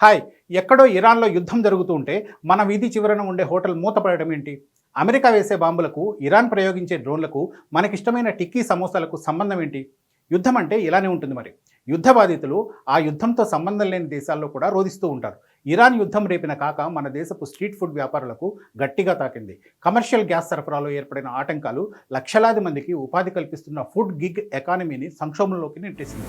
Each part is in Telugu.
హాయ్. ఎక్కడో ఇరాన్లో యుద్ధం జరుగుతూ ఉంటే మన వీధి చివరన ఉండే హోటల్ మూతపడటం ఏంటి? అమెరికా వేసే బాంబులకు, ఇరాన్ ప్రయోగించే డ్రోన్లకు, మనకిష్టమైన టిక్కీ సమోసాలకు సంబంధం ఏంటి? యుద్ధం అంటే ఇలానే ఉంటుంది మరి. యుద్ధ బాధితులు ఆ యుద్ధంతో సంబంధం లేని దేశాల్లో కూడా రోధిస్తూ ఉంటారు. ఇరాన్ యుద్ధం రేపిన కాక మన దేశపు స్ట్రీట్ ఫుడ్ వ్యాపారులకు గట్టిగా తాకింది. కమర్షియల్ గ్యాస్ సరఫరాలో ఏర్పడిన ఆటంకాలు లక్షలాది మందికి ఉపాధి కల్పిస్తున్న ఫుడ్ గిగ్ ఎకానమీని సంక్షోభంలోకి నెట్టేసింది.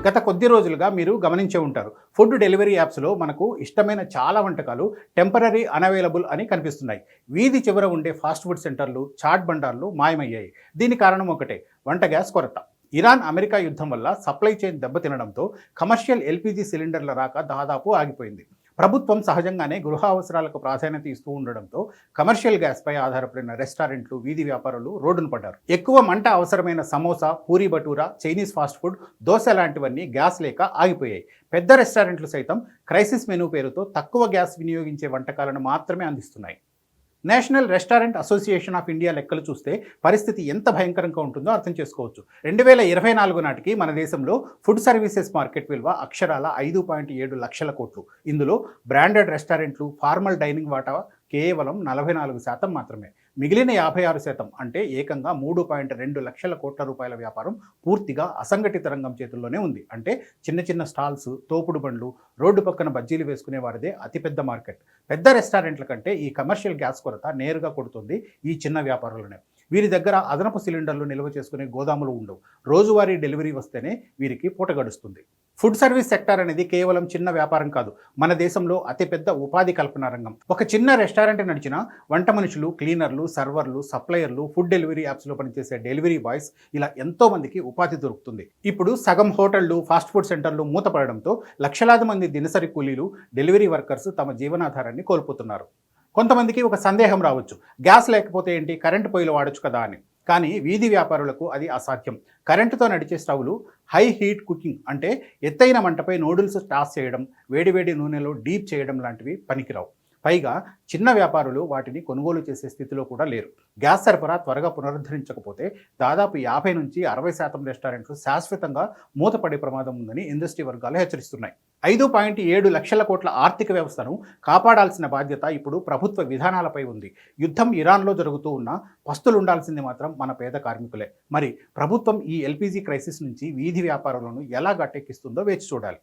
గత కొద్ది రోజులుగా మీరు గమనించే ఉంటారు. ఫుడ్ డెలివరీ యాప్స్‌లో మనకు ఇష్టమైన చాలా వంటకాలు టెంపరరీ అన్‌అవైలబుల్ అని కనిపిస్తున్నాయి. వీధి చివర ఉండే ఫాస్ట్ ఫుడ్ సెంటర్లు, చాట్ బండార్లు మాయమయ్యాయి. దీనికి కారణం ఒకటే, వంట గ్యాస్ కొరత. ఇరాన్, అమెరికా యుద్ధం వల్ల సప్లై చైన్ దెబ్బతినడంతో కమర్షియల్ ఎల్‌పీజీ సిలిండర్ల రాక దాదాపు ఆగిపోయింది. ప్రభుత్వం సహజంగానే గృహ అవసరాలకు ప్రాధాన్యత ఇస్తూ ఉండడంతో కమర్షియల్ గ్యాస్పై ఆధారపడిన రెస్టారెంట్లు, వీధి వ్యాపారులు రోడ్డున పడ్డారు. ఎక్కువ మంట అవసరమైన samosa, puri bhatura, Chinese fast food, dosa లాంటివన్నీ గ్యాస్ లేక ఆగిపోయాయి. పెద్ద రెస్టారెంట్లు సైతం క్రైసిస్ మెనూ పేరుతో తక్కువ గ్యాస్ వినియోగించే వంటకాలను మాత్రమే అందిస్తున్నాయి. National restaurant association of India లెక్కలు చూస్తే పరిస్థితి ఎంత భయంకరంగా ఉంటుందో అర్థం చేసుకోవచ్చు. 2024 నాటికి మన దేశంలో ఫుడ్ సర్వీసెస్ మార్కెట్ విలువ అక్షరాల 5.7 లక్షల కోట్లు. ఇందులో బ్రాండెడ్ రెస్టారెంట్లు, ఫార్మల్ డైనింగ్ వాటా కేవలం 44% మాత్రమే. మిగిలిన 56% అంటే ఏకంగా 3.2 లక్షల కోట్ల రూపాయల వ్యాపారం పూర్తిగా అసంఘటిత రంగం చేతుల్లోనే ఉంది. అంటే చిన్న చిన్న స్టాల్స్, తోపుడు బండ్లు, రోడ్డు పక్కన బజ్జీలు వేసుకునే వారిదే అతిపెద్ద మార్కెట్. పెద్ద రెస్టారెంట్ల కంటే ఈ కమర్షియల్ గ్యాస్ కొరత నేరుగా కొడుతుంది ఈ చిన్న వ్యాపారులనే. వీరి దగ్గర అదనపు సిలిండర్లు నిల్వ చేసుకునే గోదాములు ఉండవు. రోజువారీ డెలివరీ వస్తేనే వీరికి పూట గడుస్తుంది. ఫుడ్ సర్వీస్ సెక్టార్ అనేది కేవలం చిన్న వ్యాపారం కాదు, మన దేశంలో అతిపెద్ద ఉపాధి కల్పన రంగం. ఒక చిన్న రెస్టారెంట్ నడిచిన వంట మనుషులు, క్లీనర్లు, సర్వర్లు, సప్లయర్లు, ఫుడ్ డెలివరీ యాప్స్లో పనిచేసే డెలివరీ బాయ్స్, ఇలా ఎంతో మందికి ఉపాధి దొరుకుతుంది. ఇప్పుడు సగం హోటళ్లు, ఫాస్ట్ ఫుడ్ సెంటర్లు మూతపడడంతో లక్షలాది మంది దినసరి కూలీలు, డెలివరీ వర్కర్స్ తమ జీవనాధారాన్ని కోల్పోతున్నారు. కొంతమందికి ఒక సందేహం రావచ్చు, గ్యాస్ లేకపోతే ఏంటి, కరెంటు పొయ్యిలు వాడొచ్చు కదా అని. కానీ వీధి వ్యాపారులకు అది అసాధ్యం. కరెంటుతో నడిచే స్టవ్లు, హై హీట్ కుకింగ్ అంటే ఎత్తైన మంటపై నూడిల్స్ టాస్ చేయడం, వేడివేడి నూనెలో డీప్ చేయడం లాంటివి పనికిరావు. పైగా చిన్న వ్యాపారులు వాటిని కొనుగోలు చేసే స్థితిలో కూడా లేరు. గ్యాస్ సరఫరా త్వరగా పునరుద్ధరించకపోతే దాదాపు 50 నుంచి 60% రెస్టారెంట్లు శాశ్వతంగా మూతపడే ప్రమాదం ఉందని ఇండస్ట్రీ వర్గాలు హెచ్చరిస్తున్నాయి. 5.7 లక్షల కోట్ల ఆర్థిక వ్యవస్థను కాపాడాల్సిన బాధ్యత ఇప్పుడు ప్రభుత్వ విధానాలపై ఉంది. యుద్ధం ఇరాన్లో జరుగుతూ ఉన్నా పస్తులుండాల్సింది మాత్రం మన పేద కార్మికులే. మరి ప్రభుత్వం ఈ ఎల్‌పీజీ క్రైసిస్ నుంచి వీధి వ్యాపారులను ఎలా గట్టెక్కిస్తుందో వేచి చూడాలి.